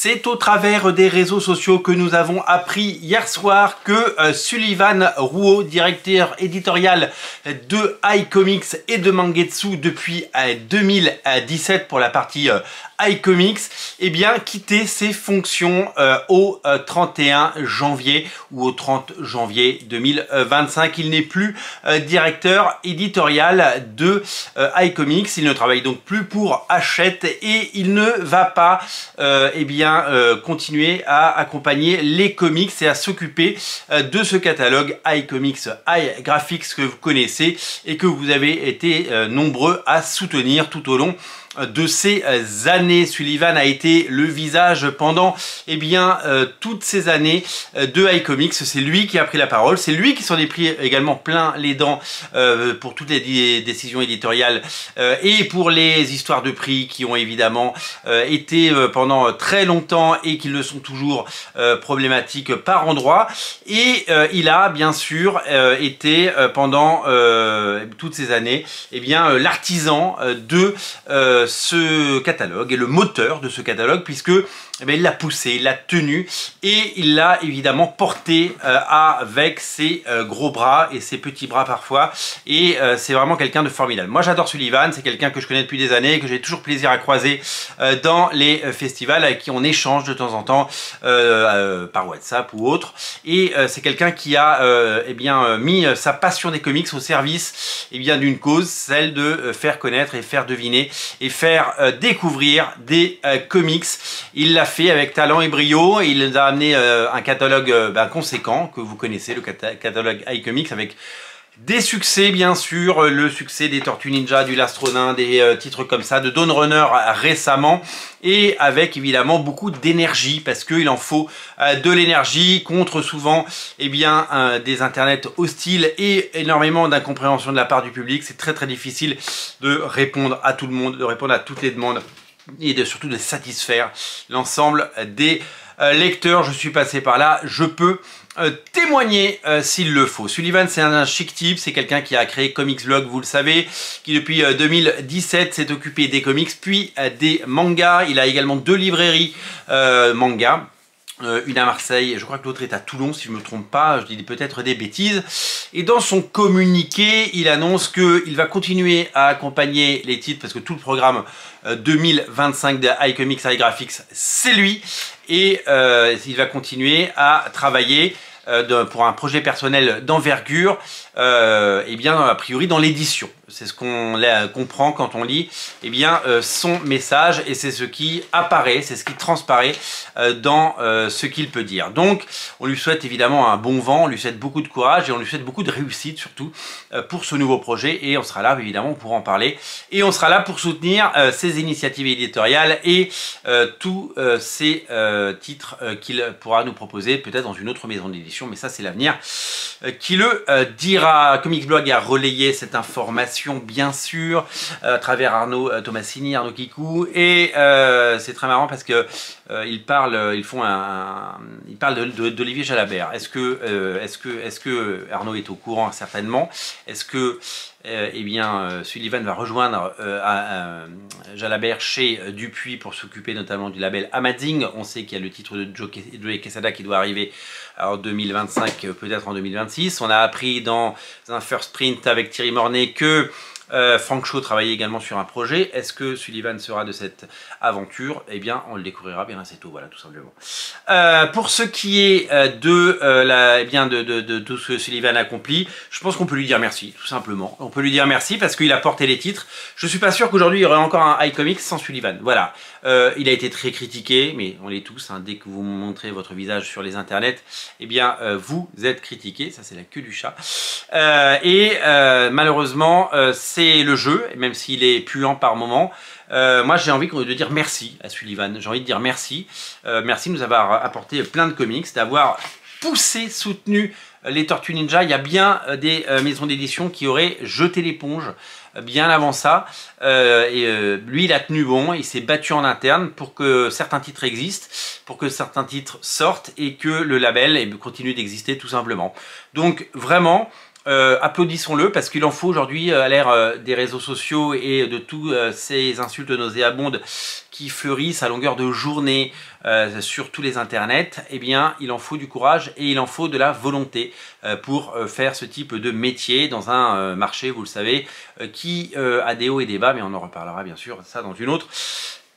C'est au travers des réseaux sociaux que nous avons appris hier soir que Sullivan Rouault, directeur éditorial de iComics et de Mangetsu depuis 2017 pour la partie iComics, eh bien quittait ses fonctions au 31 janvier ou au 30 janvier 2025. Il n'est plus directeur éditorial de iComics. Il ne travaille donc plus pour Hachette et il ne va pas continuer à accompagner les comics et à s'occuper de ce catalogue iComics, iGraphics que vous connaissez et que vous avez été nombreux à soutenir tout au long de ces années. Sullivan a été le visage pendant toutes ces années de iComics. C'est lui qui a pris la parole, c'est lui qui s'en est pris également plein les dents pour toutes les décisions éditoriales et pour les histoires de prix qui ont évidemment été pendant très longtemps et qui le sont toujours problématiques par endroits. Et il a bien sûr été pendant toutes ces années l'artisan de ce catalogue et le moteur de ce catalogue, puisque il l'a poussé, il l'a tenu et il l'a évidemment porté avec ses gros bras et ses petits bras parfois, et c'est vraiment quelqu'un de formidable. Moi j'adore Sullivan, c'est quelqu'un que je connais depuis des années, que j'ai toujours plaisir à croiser dans les festivals, avec qui on échange de temps en temps par WhatsApp ou autre, et c'est quelqu'un qui a mis sa passion des comics au service d'une cause, celle de faire connaître et faire deviner et faire découvrir des comics. Il l'a fait avec talent et brio. Il nous a amené un catalogue conséquent que vous connaissez, le catalogue iComics, avec des succès bien sûr, le succès des Tortues Ninja, du Lastronin, des titres comme ça, de Dawn Runner récemment, et avec évidemment beaucoup d'énergie, parce qu'il en faut de l'énergie contre souvent des internets hostiles et énormément d'incompréhension de la part du public. C'est très difficile de répondre à tout le monde, de répondre à toutes les demandes et surtout de satisfaire l'ensemble des lecteurs. Je suis passé par là, je peux témoigner s'il le faut. Sullivan, c'est un chic type, c'est quelqu'un qui a créé Comics Blog, vous le savez, qui depuis 2017 s'est occupé des comics puis des mangas. Il a également 2 librairies manga. Une à Marseille, je crois que l'autre est à Toulon si je ne me trompe pas, je dis peut-être des bêtises. Et dans son communiqué, il annonce qu'il va continuer à accompagner les titres, parce que tout le programme 2025 de iComics, iGraphics, c'est lui. Et il va continuer à travailler pour un projet personnel d'envergure, a priori dans l'édition. C'est ce qu'on comprend quand on lit son message, et c'est ce qui apparaît, c'est ce qui transparaît dans ce qu'il peut dire. Donc on lui souhaite évidemment un bon vent, on lui souhaite beaucoup de courage et on lui souhaite beaucoup de réussite surtout pour ce nouveau projet, et on sera là évidemment pour en parler, et on sera là pour soutenir ses initiatives éditoriales et tous ces titres qu'il pourra nous proposer peut-être dans une autre maison d'édition, mais ça c'est l'avenir qui le dira. Comics Blog a relayé cette information bien sûr à travers Arnaud Tomassini, Arnaud Kikou, et c'est très marrant parce que ils parlent d'Olivier Jalabert. Est-ce que Arnaud est au courant? Certainement. Est-ce que Sullivan va rejoindre Jalabert chez Dupuis pour s'occuper notamment du label Amazing? On sait qu'il y a le titre de Joe Quesada qui doit arriver en 2025, peut-être en 2026. On a appris dans un first print avec Thierry Mornay que Frank Shaw travaillait également sur un projet. Est-ce que Sullivan sera de cette aventure? On le découvrira bien assez tôt, voilà, tout simplement. Pour ce qui est de tout ce que Sullivan accomplit, je pense qu'on peut lui dire merci, tout simplement. On peut lui dire merci parce qu'il a porté les titres. Je suis pas sûr qu'aujourd'hui il y aurait encore un iComics sans Sullivan. Voilà. Il a été très critiqué, mais on l'est tous, hein. Dès que vous montrez votre visage sur les internets, vous êtes critiqué. Ça c'est la queue du chat. Malheureusement, c'est le jeu, même s'il est puant par moment. Moi j'ai envie de dire merci à Sullivan, j'ai envie de dire merci. Merci de nous avoir apporté plein de comics, d'avoir poussé, soutenu les Tortues Ninja. Il y a bien des maisons d'édition qui auraient jeté l'éponge bien avant ça, lui il a tenu bon, il s'est battu en interne pour que certains titres existent, pour que certains titres sortent et que le label continue d'exister tout simplement. Donc vraiment Applaudissons-le parce qu'il en faut aujourd'hui à l'ère des réseaux sociaux et de tous ces insultes nauséabondes qui fleurissent à longueur de journée sur tous les internets. Eh bien, il en faut du courage et il en faut de la volonté pour faire ce type de métier dans un marché, vous le savez, qui a des hauts et des bas, mais on en reparlera bien sûr ça dans une autre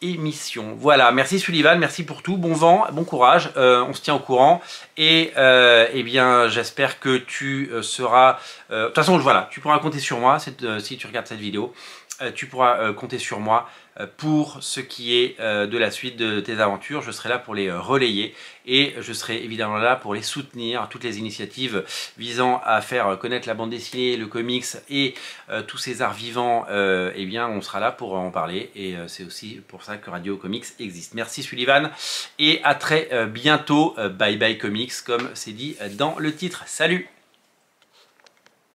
émission. Voilà, merci Sullivan, merci pour tout, bon vent, bon courage, on se tient au courant et eh bien j'espère que tu seras... de toute façon, voilà, tu pourras compter sur moi si tu regardes cette vidéo, tu pourras compter sur moi pour ce qui est de la suite de tes aventures. Je serai là pour les relayer et je serai évidemment là pour les soutenir, toutes les initiatives visant à faire connaître la bande dessinée, le comics et tous ces arts vivants, eh bien on sera là pour en parler et c'est aussi pour ça que Radio Comics existe. Merci Sullivan et à très bientôt. Bye bye comics comme c'est dit dans le titre. Salut!